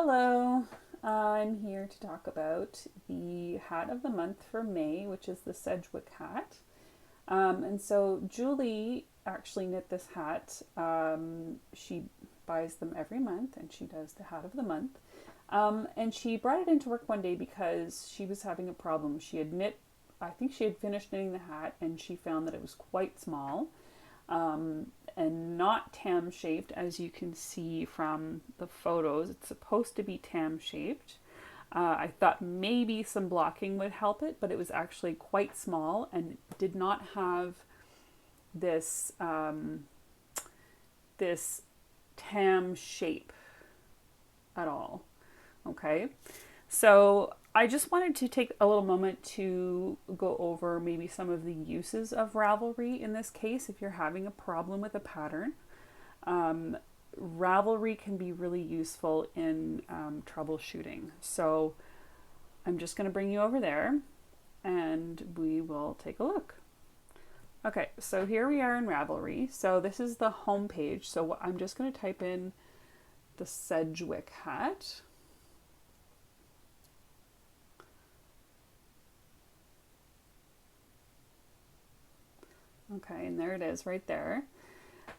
Hello, I'm here to talk about the hat of the month for May, which is the Edgewick hat. And so Julie actually knit this hat. She buys them every month and she does the hat of the month. And she brought it into work one day because she was having a problem. I think she had finished knitting the hat and she found that it was quite small. And not tam shaped, as you can see from the photos. It's supposed to be tam shaped. I thought maybe some blocking would help it, but it was actually quite small and did not have this this tam shape at all. Okay, so I just wanted to take a little moment to go over maybe some of the uses of Ravelry in this case if you're having a problem with a pattern. Ravelry can be really useful in troubleshooting. So I'm just going to bring you over there and we will take a look. Okay, so here we are in Ravelry. So this is the home page. So I'm just going to type in the Sedgwick hat. Okay, and there it is right there.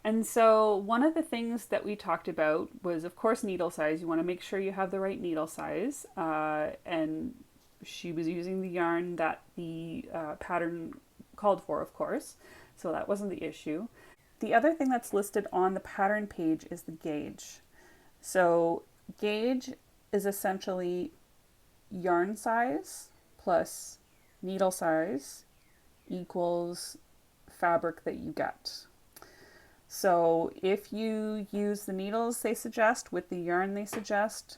And so one of the things that we talked about was, of course, needle size. You want to make sure you have the right needle size. And she was using the yarn that the pattern called for, of course. So that wasn't the issue. The other thing that's listed on the pattern page is the gauge. So gauge is essentially yarn size plus needle size equals fabric that you get. So if you use the needles they suggest with the yarn they suggest,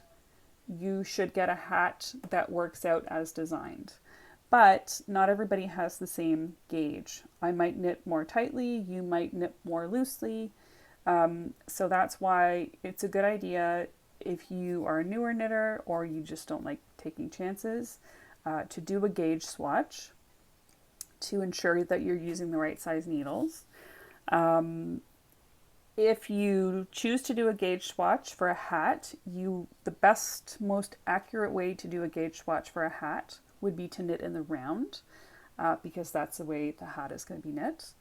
you should get a hat that works out as designed. But not everybody has the same gauge. I might knit more tightly, you might knit more loosely. So that's why it's a good idea if you are a newer knitter or you just don't like taking chances to do a gauge swatch to ensure that you're using the right size needles. If you choose to do a gauge swatch for a hat, the best, most accurate way to do a gauge swatch for a hat would be to knit in the round, because that's the way the hat is going to be knit.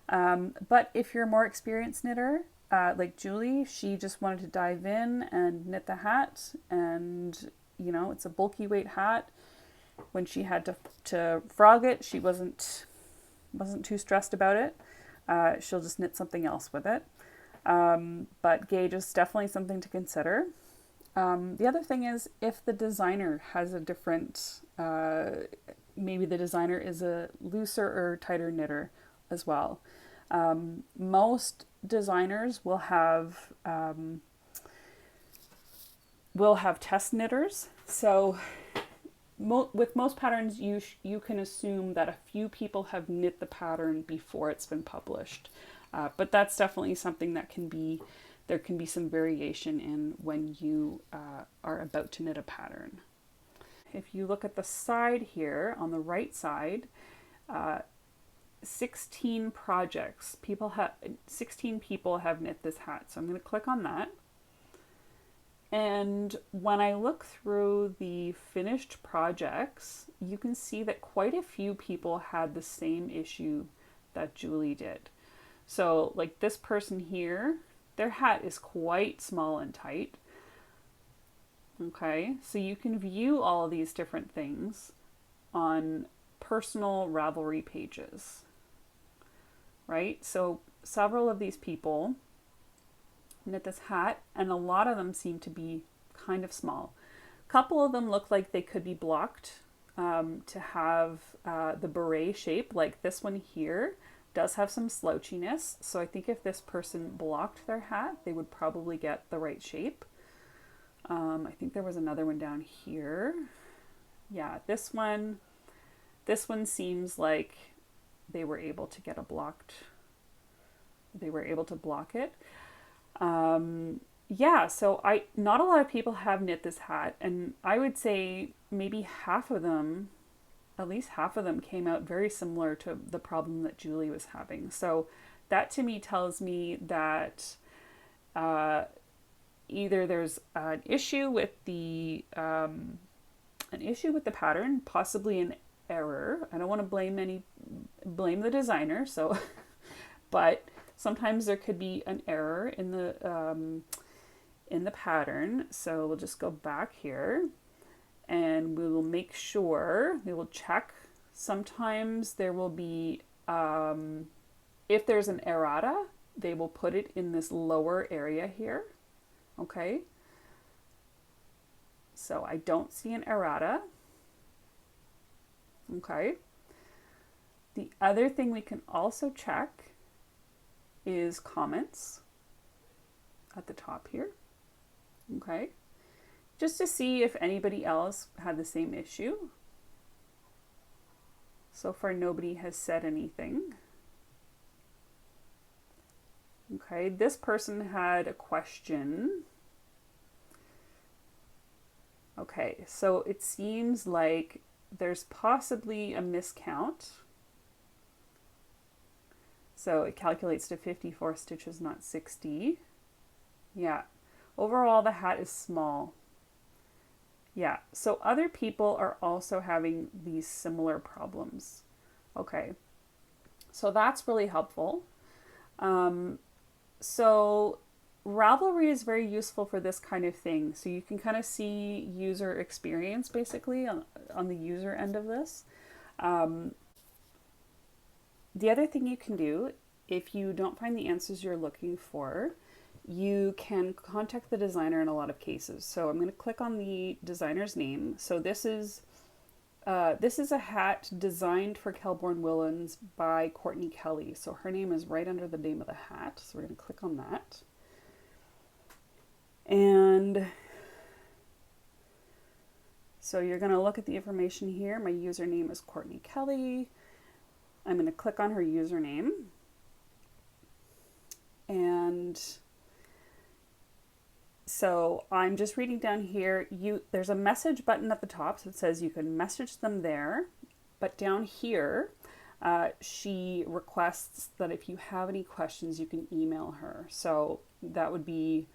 But if you're a more experienced knitter, like Julie, she just wanted to dive in and knit the hat, and it's a bulky weight hat. When she had to frog it, she wasn't too stressed about it. She'll just knit something else with it. But gauge is definitely something to consider. The other thing is if the designer has a different, maybe the designer is a looser or tighter knitter as well. Most designers will have test knitters. So with most patterns, you can assume that a few people have knit the pattern before it's been published. But that's definitely something that there can be some variation in when you are about to knit a pattern. If you look at the side here, on the right side, 16 projects. 16 people have knit this hat. So I'm going to click on that. And when I look through the finished projects, you can see that quite a few people had the same issue that Julie did. So like this person here, their hat is quite small and tight. Okay, so you can view all of these different things on personal Ravelry pages, right? So several of these people knit this hat, and a lot of them seem to be kind of small. A couple of them look like they could be blocked to have the beret shape, like this one here does have some slouchiness. So I think if this person blocked their hat, they would probably get the right shape. I think there was another one down here. Yeah, this one seems like they were able to get they were able to block it. Yeah, so not a lot of people have knit this hat, and I would say maybe at least half of them came out very similar to the problem that Julie was having. So that to me tells me that either there's an issue with the pattern, possibly an error. I don't want to blame the designer, so but sometimes there could be an error in the pattern. So we'll just go back here and we will make sure, we will check. Sometimes there will be, if there's an errata, they will put it in this lower area here. Okay. So I don't see an errata. Okay. The other thing we can also check is comments at the top here. Okay. Just to see if anybody else had the same issue. So far, nobody has said anything. Okay, this person had a question. Okay, so it seems like there's possibly a miscount. So it calculates to 54 stitches, not 60. Yeah, overall the hat is small. Yeah, so other people are also having these similar problems. Okay, so that's really helpful. So Ravelry is very useful for this kind of thing. So you can kind of see user experience basically on the user end of this. The other thing you can do, if you don't find the answers you're looking for, you can contact the designer in a lot of cases. So I'm going to click on the designer's name. So this is a hat designed for Kelbourne Woolens by Courtney Kelly. So her name is right under the name of the hat. So we're going to click on that. And so you're going to look at the information here. My username is Courtney Kelly. I'm going to click on her username. And so I'm just reading down here, there's a message button at the top, so it says you can message them there, but down here, she requests that if you have any questions, you can email her. So that would be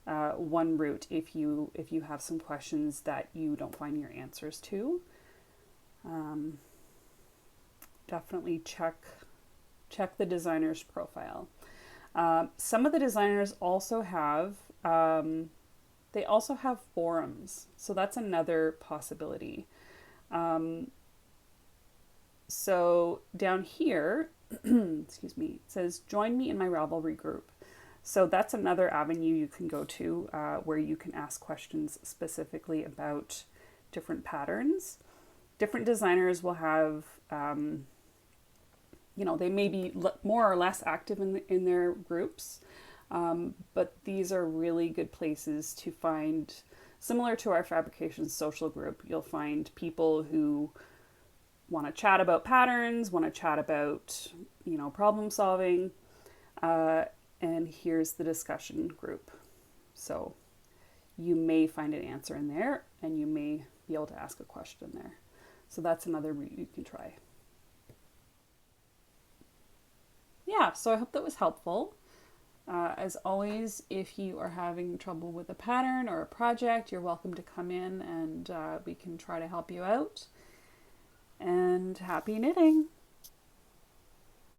one route if you have some questions that you don't find your answers to. Definitely check the designer's profile. Some of the designers also have forums, so that's another possibility. So down here, excuse me, it says join me in my Ravelry group. So that's another avenue you can go to where you can ask questions specifically about different patterns. Different designers will have, they may be more or less active in their groups. But these are really good places to find, similar to our fabrication social group, you'll find people who want to chat about patterns, want to chat about, problem solving, and here's the discussion group. So you may find an answer in there and you may be able to ask a question there. So that's another route you can try. Yeah, so I hope that was helpful. As always, if you are having trouble with a pattern or a project, you're welcome to come in and we can try to help you out. And happy knitting!